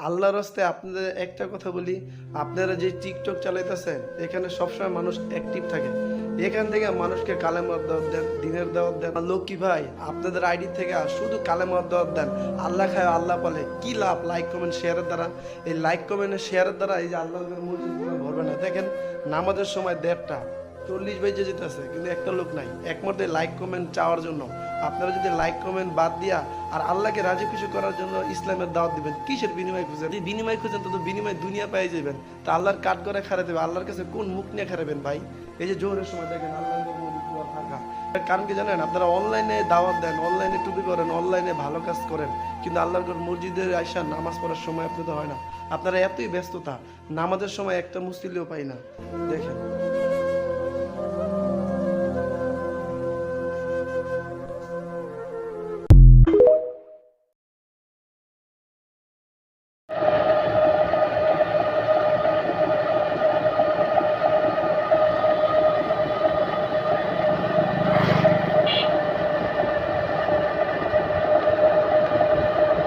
আল্লাহর রাস্তায় আপনাদের একটা কথা বলি, আপনারা যে টিকটক চালাইতেছেন এখানে সবসময় মানুষ অ্যাক্টিভ থাকে। এখান থেকে মানুষকে কালেমার দাওয়াত দেন, দিনের দাওয়াত দেন। আর লক্ষ্মী ভাই, আপনাদের আইডি থেকে শুধু কালেমার দাওয়াত দেন, আল্লাহ খায় আল্লাহ বলে, কি লাভ লাইক কমেন্ট শেয়ারের দ্বারা? এই লাইক কমেন্ট শেয়ারের দ্বারা এই যে আল্লাহর মসজিদগুলো ভরবে না। দেখেন নামাজের সময় 1:30 বেজে যেতেছে কিন্তু একটা লোক নাই একমাত্র লাইক কমেন্ট চাওয়ার জন্য। আপনারা যদি লাইক কমেন্ট বাদ দিয়া আর আল্লাহকে রাজি খুশি করার জন্য ইসলামের দাওয়াত দিবেন, কিসের বিনিময় খুঁজেন? যদি বিনিময় খুঁজেন তো বিনিময় দুনিয়া পেয়ে যাবেন। তা আল্লাহর কাঠ করে খারাপ দেবে, আল্লাহর কাছে কোন মুখ নিয়ে খারাপেন ভাই? এই যে জোহরের সময় দেখেন আল্লাহ ফাঁকা। কারণ কি জানেন, আপনারা অনলাইনে দাওয়াত দেন, অনলাইনে টুপি করেন, অনলাইনে ভালো কাজ করেন, কিন্তু আল্লাহর মসজিদের আয়সা নামাজ পড়ার সময় আপনাদের হয় না। আপনারা এতই ব্যস্ততা, নামাজের সময় একটা মুসলিও পাই না। দেখেন